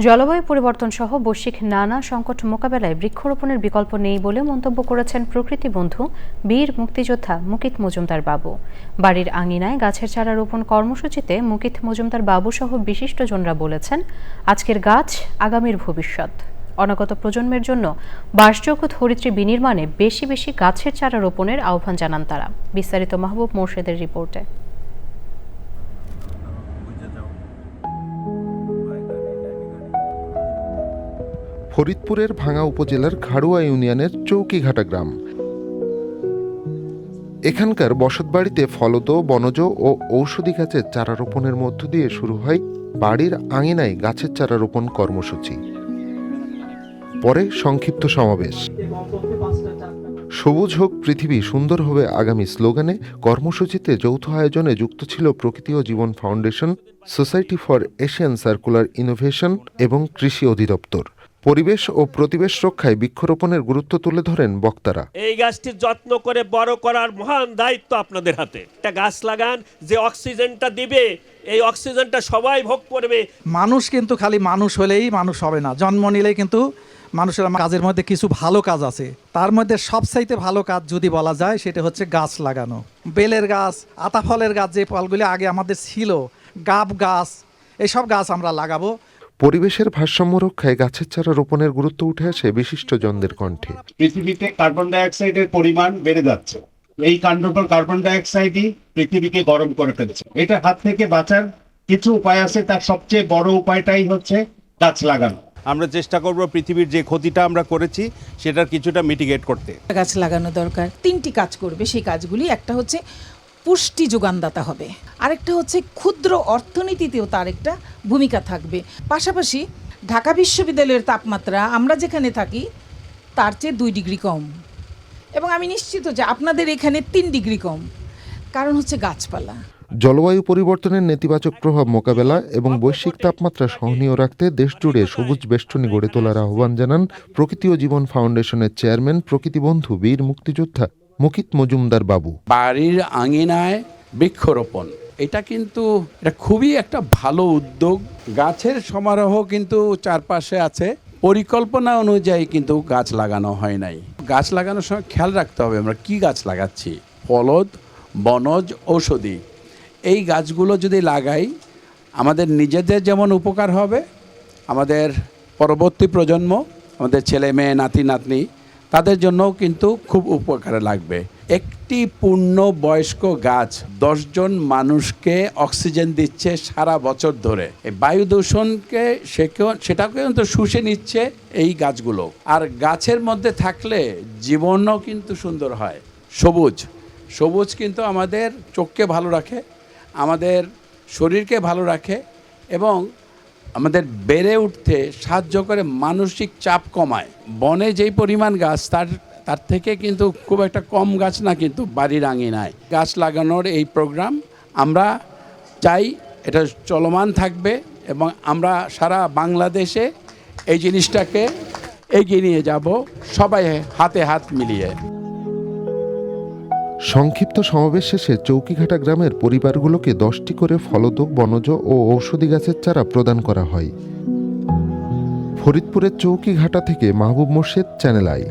জলবায়ু পরিবর্তন সহ বৈশ্বিক নানা সংকট মোকাবেলায় বৃক্ষরোপণের বিকল্প নেই বলে মন্তব্য করেছেন প্রকৃতি বন্ধু বীর মুক্তিযোদ্ধা মুকিত মজুমদার বাবু। বাড়ির আঙিনায় গাছের চারা রোপণ কর্মসূচিতে মুকিত মজুমদার বাবু সহ বিশিষ্টজনরা বলেছেন, আজকের গাছ আগামীর ভবিষ্যৎ। অনাগত প্রজন্মের জন্য বাসযোগ্য ধরিত্রী বিনির্মাণে বেশি বেশি গাছের চারা রোপণের আহ্বান জানান তারা। বিস্তারিত মাহবুব মোর্শেদের রিপোর্টে। ফরিদপুরের ভাঙ্গা উপজেলার খাড়ুয়া ইউনিয়নের চৌকিঘাটা গ্রাম। এখানকার বসতবাড়িতে ফলদ, বনজ ও ঔষধি গাছের চারা রোপণের মধ্য দিয়ে শুরু হয় বাড়ির আঙিনায় গাছের চারা রোপণ কর্মসূচি। পরে সংক্ষিপ্ত সমাবেশ। সবুজ হোক পৃথিবী, সুন্দর হবে আগামী স্লোগানে কর্মসূচিতে যৌথ আয়োজনে যুক্ত ছিল প্রকৃতি ও জীবন foundation, society for Asian circular innovation এবং কৃষি অধিদপ্তর। পরিবেশ ও প্রতিবেশ রক্ষায় বৃক্ষরোপণের গুরুত্ব তুলে ধরেন বক্তারা। এই গাছটির যত্ন করে বড় করার মহান দায়িত্ব আপনাদের হাতে। একটা গাছ লাগান, যে অক্সিজেনটা দিবে এই অক্সিজেনটা সবাই ভোগ করবে। মানুষ কিন্তু খালি মানুষ হলেই মানুষ হবে না, জন্ম নিলেই কিন্তু মানুষের কাজের মধ্যে কিছু ভালো কাজ আছে। তার মধ্যে সবচাইতে ভালো কাজ যদি বলা যায় সেটা হচ্ছে গাছ লাগানো। বেলের গাছ, আতা ফলের গাছ, যে ফলগুলি আগে আমাদের ছিল, গাব গাছ, এইসব গাছ আমরা লাগাবো। পরিবেশের ভারসাম্য রক্ষায় গাছের চারা রোপণের গুরুত্ব উঠে আসে বিশিষ্টজনদের কণ্ঠে। পৃথিবীতে কার্বন ডাই অক্সাইডের পরিমাণ বেড়ে যাচ্ছে। এই কার্বন ডাই অক্সাইডই পৃথিবীকে গরম করে ফেলছে। এটার হাত থেকে বাঁচার কিছু উপায় আছে, তার সবচেয়ে বড় উপায়টাই হচ্ছে গাছ লাগানো। আমরা চেষ্টা করব পৃথিবীর যে ক্ষতিটা আমরা করেছি সেটার কিছুটা মিটিগেট করতে। গাছ লাগানো দরকার। তিনটি কাজ করবে সেই কাজগুলি। একটা হচ্ছে পুষ্টি যোগানদাতা হবে, আরেকটা হচ্ছে ক্ষুদ্র অর্থনীতিতেও তার একটা ভূমিকা থাকবে। পাশাপাশি ঢাকা বিশ্ববিদ্যালয়ের তাপমাত্রা আমরা যেখানে থাকি তার চেয়ে 2 ডিগ্রি কম, এবং আমি নিশ্চিত যে আপনাদের এখানে 3 ডিগ্রি কম। কারণ হচ্ছে গাছপালা। জলবায়ু পরিবর্তনের নেতিবাচক প্রভাব মোকাবেলা এবং বৈশ্বিক তাপমাত্রা সহনীয় রাখতে দেশজুড়ে সবুজ বেষ্টনী গড়ে তোলার আহ্বান জানান প্রকৃতি ও জীবন ফাউন্ডেশনের চেয়ারম্যান প্রকৃতি বন্ধু বীর মুক্তিযোদ্ধা মুকিত মজুমদার বাবু। বাড়ির আঙিনায় বৃক্ষরোপণ, এটা কিন্তু এটা খুবই একটা ভালো উদ্যোগ। গাছের সমারোহ কিন্তু চারপাশে আছে, পরিকল্পনা অনুযায়ী কিন্তু গাছ লাগানো হয় নাই। গাছ লাগানোর সময় খেয়াল রাখতে হবে আমরা কি গাছ লাগাচ্ছি। ফলদ, বনজ, ঔষধি, এই গাছগুলো যদি লাগাই আমাদের নিজেদের যেমন উপকার হবে, আমাদের পরবর্তী প্রজন্ম, আমাদের ছেলে মেয়ে, নাতি নাতনি, তাদের জন্যও কিন্তু খুব উপকারে লাগবে। একটি পূর্ণ বয়স্ক গাছ 10 জন মানুষকে অক্সিজেন দিচ্ছে সারা বছর ধরে। এই বায়ু দূষণকে সেটাকে কিন্তু শুষে নিচ্ছে এই গাছগুলো। আর গাছের মধ্যে থাকলে জীবনও কিন্তু সুন্দর হয়। সবুজ কিন্তু আমাদের চোখকে ভালো রাখে, আমাদের শরীরকে ভালো রাখে এবং আমাদের বেড়ে উঠতে সাহায্য করে, মানসিক চাপ কমায়। বনে যেই পরিমাণ গাছ তার থেকে কিন্তু খুব একটা কম গাছ না কিন্তু বাড়ির আঙিনায় গাছ লাগানোর এই প্রোগ্রাম আমরা চাই এটা চলমান থাকবে এবং আমরা সারা বাংলাদেশে এই জিনিসটাকে এগিয়ে নিয়ে যাব, সবাই হাতে হাত মিলিয়ে। সংক্ষিপ্ত সমাবেশ শেষে চৌকিঘাটা গ্রামের পরিবারগুলোকে 10টি করে ফলদ, বনজ ও ঔষধি গাছের চারা প্রদান করা হয়। ফরিদপুরের চৌকিঘাটা থেকে মাহবুব মোর্শেদ, চ্যানেল আই।